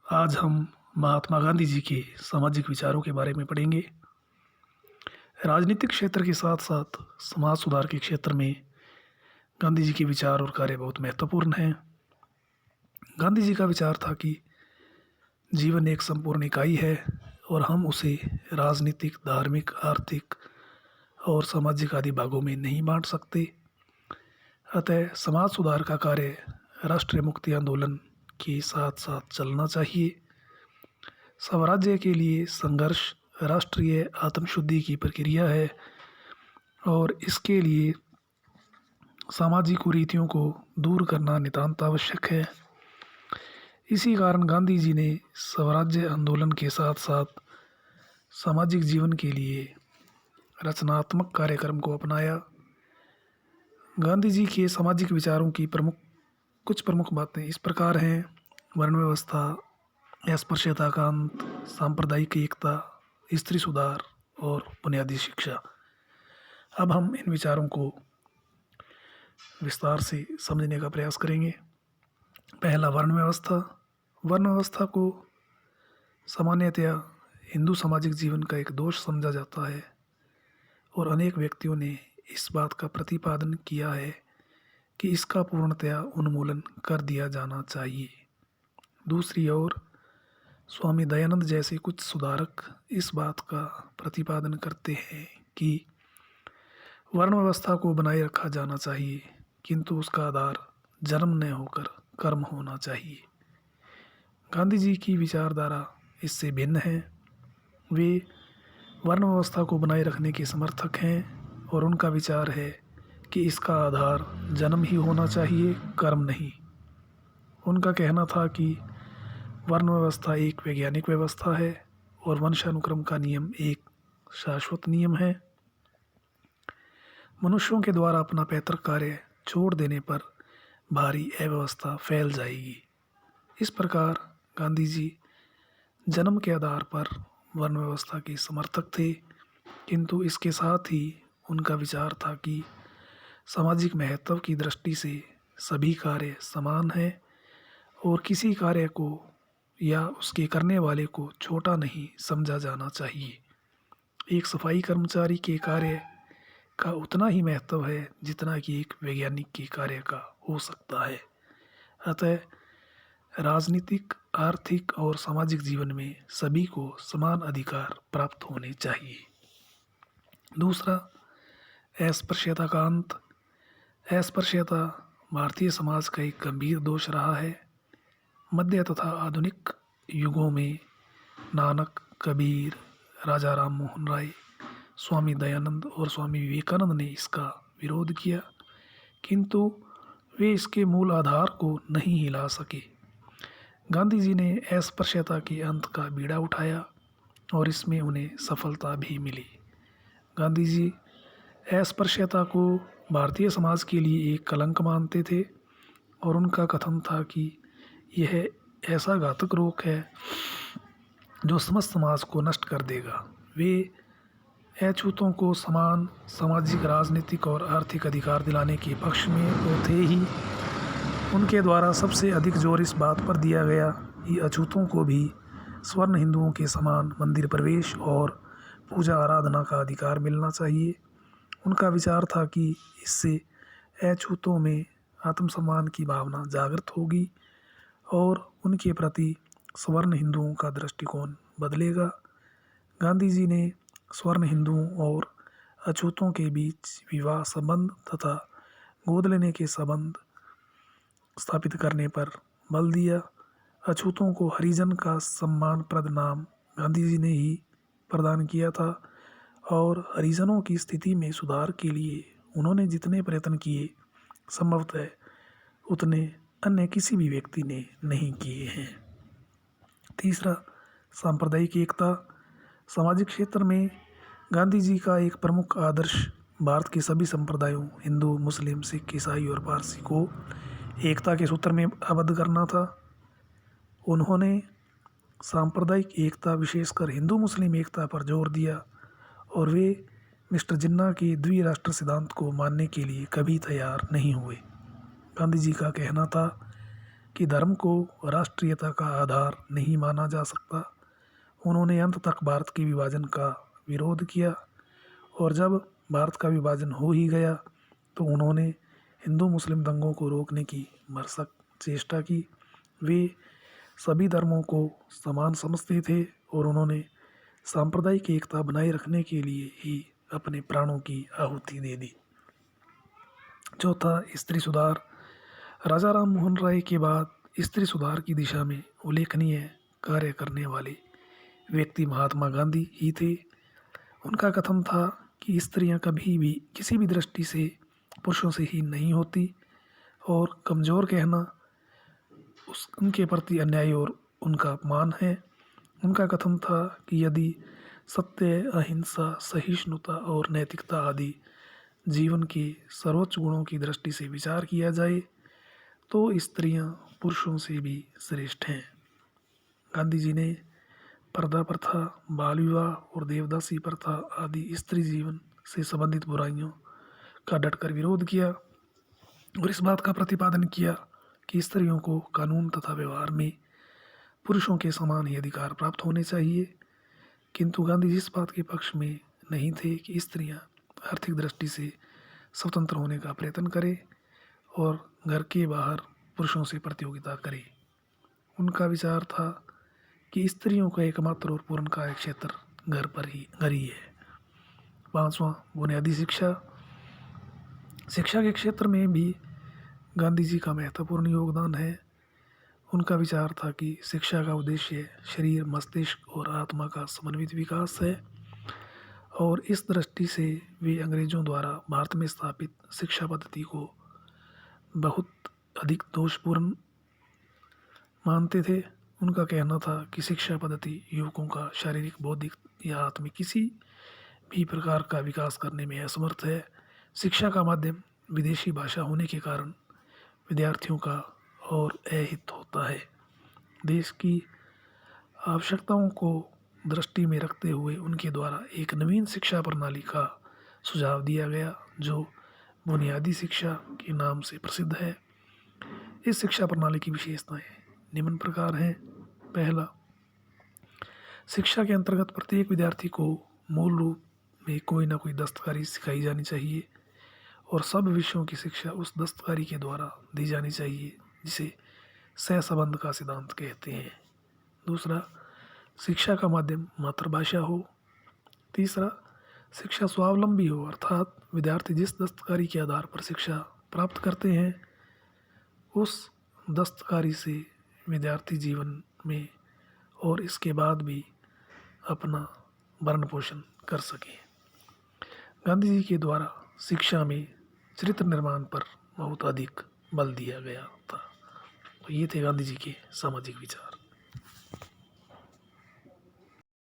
आज हम महात्मा गांधी जी के सामाजिक विचारों के बारे में पढ़ेंगे। राजनीतिक क्षेत्र के साथ साथ समाज सुधार के क्षेत्र में गांधी जी के विचार और कार्य बहुत महत्वपूर्ण हैं। गांधी जी का विचार था कि जीवन एक संपूर्ण इकाई है और हम उसे राजनीतिक, धार्मिक, आर्थिक और सामाजिक आदि भागों में नहीं बांट सकते। अतः समाज सुधार का कार्य राष्ट्रीय मुक्ति आंदोलन के साथ साथ चलना चाहिए। स्वराज्य के लिए संघर्ष राष्ट्रीय आत्मशुद्धि की प्रक्रिया है और इसके लिए सामाजिक कुरीतियों को दूर करना नितांत आवश्यक है। इसी कारण गांधी जी ने स्वराज्य आंदोलन के साथ साथ सामाजिक जीवन के लिए रचनात्मक कार्यक्रम को अपनाया। गांधी जी के सामाजिक विचारों की कुछ प्रमुख बातें इस प्रकार हैं: वर्ण व्यवस्था, अस्पृश्यता का अंत, सांप्रदायिक एकता, स्त्री सुधार और बुनियादी शिक्षा। अब हम इन विचारों को विस्तार से समझने का प्रयास करेंगे। पहला, वर्ण व्यवस्था। वर्ण व्यवस्था को सामान्यतया हिंदू सामाजिक जीवन का एक दोष समझा जाता है और अनेक व्यक्तियों ने इस बात का प्रतिपादन किया है कि इसका पूर्णतया उन्मूलन कर दिया जाना चाहिए। दूसरी ओर स्वामी दयानंद जैसे कुछ सुधारक इस बात का प्रतिपादन करते हैं कि वर्ण व्यवस्था को बनाए रखा जाना चाहिए, किंतु उसका आधार जन्म न होकर कर्म होना चाहिए। गांधी जी की विचारधारा इससे भिन्न है। वे वर्ण व्यवस्था को बनाए रखने के समर्थक हैं और उनका विचार है कि इसका आधार जन्म ही होना चाहिए, कर्म नहीं। उनका कहना था कि वर्ण व्यवस्था एक वैज्ञानिक व्यवस्था है और वंशानुक्रम का नियम एक शाश्वत नियम है। मनुष्यों के द्वारा अपना पैतृक कार्य छोड़ देने पर भारी अव्यवस्था फैल जाएगी। इस प्रकार गांधी जी जन्म के आधार पर वर्ण व्यवस्था के समर्थक थे, किंतु इसके साथ ही उनका विचार था कि सामाजिक महत्व की दृष्टि से सभी कार्य समान हैं और किसी कार्य को या उसके करने वाले को छोटा नहीं समझा जाना चाहिए। एक सफाई कर्मचारी के कार्य का उतना ही महत्व है जितना कि एक वैज्ञानिक के कार्य का हो सकता है। अतः राजनीतिक, आर्थिक और सामाजिक जीवन में सभी को समान अधिकार प्राप्त होने चाहिए। दूसरा, अस्पृश्यता का अंत। अस्पृश्यता भारतीय समाज का एक गंभीर दोष रहा है। मध्य तथा आधुनिक युगों में नानक, कबीर, राजा राम मोहन राय, स्वामी दयानंद और स्वामी विवेकानंद ने इसका विरोध किया, किंतु वे इसके मूल आधार को नहीं हिला सके। गांधी जी ने अस्पृश्यता के अंत का बीड़ा उठाया और इसमें उन्हें सफलता भी मिली। गांधी जी अस्पृश्यता को भारतीय समाज के लिए एक कलंक मानते थे और उनका कथन था कि यह ऐसा घातक रोग है जो समस्त समाज को नष्ट कर देगा। वे अछूतों को समान सामाजिक, राजनीतिक और आर्थिक अधिकार दिलाने के पक्ष में तो थे ही, उनके द्वारा सबसे अधिक जोर इस बात पर दिया गया कि अछूतों को भी स्वर्ण हिंदुओं के समान मंदिर प्रवेश और पूजा आराधना का अधिकार मिलना चाहिए। उनका विचार था कि इससे अछूतों में आत्मसम्मान की भावना जागृत होगी और उनके प्रति स्वर्ण हिंदुओं का दृष्टिकोण बदलेगा। गांधी जी ने स्वर्ण हिंदुओं और अछूतों के बीच विवाह संबंध तथा गोद लेने के संबंध स्थापित करने पर बल दिया। अछूतों को हरिजन का सम्मानप्रद नाम गांधी जी ने ही प्रदान किया था और हरिजनों की स्थिति में सुधार के लिए उन्होंने जितने प्रयत्न किए, संभवतः उतने अन्य किसी भी व्यक्ति ने नहीं किए हैं। तीसरा, सांप्रदायिक एकता। सामाजिक क्षेत्र में गांधी जी का एक प्रमुख आदर्श भारत के सभी संप्रदायों, हिंदू, मुस्लिम, सिख, ईसाई और पारसी को एकता के सूत्र में आबद्ध करना था। उन्होंने सांप्रदायिक एकता, विशेषकर हिंदू मुस्लिम एकता पर जोर दिया और वे मिस्टर जिन्ना के द्विराष्ट्र सिद्धांत को मानने के लिए कभी तैयार नहीं हुए। गांधी जी का कहना था कि धर्म को राष्ट्रीयता का आधार नहीं माना जा सकता। उन्होंने अंत तक भारत के विभाजन का विरोध किया और जब भारत का विभाजन हो ही गया तो उन्होंने हिंदू मुस्लिम दंगों को रोकने की भरसक चेष्टा की। वे सभी धर्मों को समान समझते थे और उन्होंने सांप्रदायिक एकता बनाए रखने के लिए ही अपने प्राणों की आहुति दे दी। चौथा, स्त्री सुधार। राजा राम मोहन राय के बाद स्त्री सुधार की दिशा में उल्लेखनीय कार्य करने वाले व्यक्ति महात्मा गांधी ही थे। उनका कथन था कि स्त्रियां कभी भी किसी भी दृष्टि से पुरुषों से हीन नहीं होती और कमज़ोर कहना उनके प्रति अन्याय और उनका अपमान है। उनका कथन था कि यदि सत्य, अहिंसा, सहिष्णुता और नैतिकता आदि जीवन के सर्वोच्च गुणों की दृष्टि से विचार किया जाए तो स्त्रियां पुरुषों से भी श्रेष्ठ हैं। गांधी जी ने पर्दा प्रथा, बाल विवाह और देवदासी प्रथा आदि स्त्री जीवन से संबंधित बुराइयों का डटकर विरोध किया और इस बात का प्रतिपादन किया कि स्त्रियों को कानून तथा व्यवहार में पुरुषों के समान ही अधिकार प्राप्त होने चाहिए। किंतु गांधी जी इस बात के पक्ष में नहीं थे कि स्त्रियां आर्थिक दृष्टि से स्वतंत्र होने का प्रयत्न करें और घर के बाहर पुरुषों से प्रतियोगिता करें। उनका विचार था कि स्त्रियों का एकमात्र और पूर्ण कार्य क्षेत्र घर ही है। पांचवा, बुनियादी शिक्षा। शिक्षा के क्षेत्र में भी गांधी जी का महत्वपूर्ण योगदान है। उनका विचार था कि शिक्षा का उद्देश्य शरीर, मस्तिष्क और आत्मा का समन्वित विकास है और इस दृष्टि से वे अंग्रेजों द्वारा भारत में स्थापित शिक्षा पद्धति को बहुत अधिक दोषपूर्ण मानते थे। उनका कहना था कि शिक्षा पद्धति युवकों का शारीरिक, बौद्धिक या आत्मिक किसी भी प्रकार का विकास करने में असमर्थ है। शिक्षा का माध्यम विदेशी भाषा होने के कारण विद्यार्थियों का और अहित होता है। देश की आवश्यकताओं को दृष्टि में रखते हुए उनके द्वारा एक नवीन शिक्षा प्रणाली का सुझाव दिया गया जो बुनियादी शिक्षा के नाम से प्रसिद्ध है। इस शिक्षा प्रणाली की विशेषताएं निम्न प्रकार हैं। पहला, शिक्षा के अंतर्गत प्रत्येक विद्यार्थी को मूल रूप में कोई ना कोई दस्तकारी सिखाई जानी चाहिए और सब विषयों की शिक्षा उस दस्तकारी के द्वारा दी जानी चाहिए जिसे सहसंबंध का सिद्धांत कहते हैं। दूसरा, शिक्षा का माध्यम मातृभाषा हो। तीसरा, शिक्षा स्वावलंबी हो, अर्थात विद्यार्थी जिस दस्तकारी के आधार पर शिक्षा प्राप्त करते हैं उस दस्तकारी से विद्यार्थी जीवन में और इसके बाद भी अपना भरण पोषण कर सके। गांधी जी के द्वारा शिक्षा में चरित्र निर्माण पर बहुत अधिक बल दिया गया था। तो ये थे गांधी जी के सामाजिक विचार।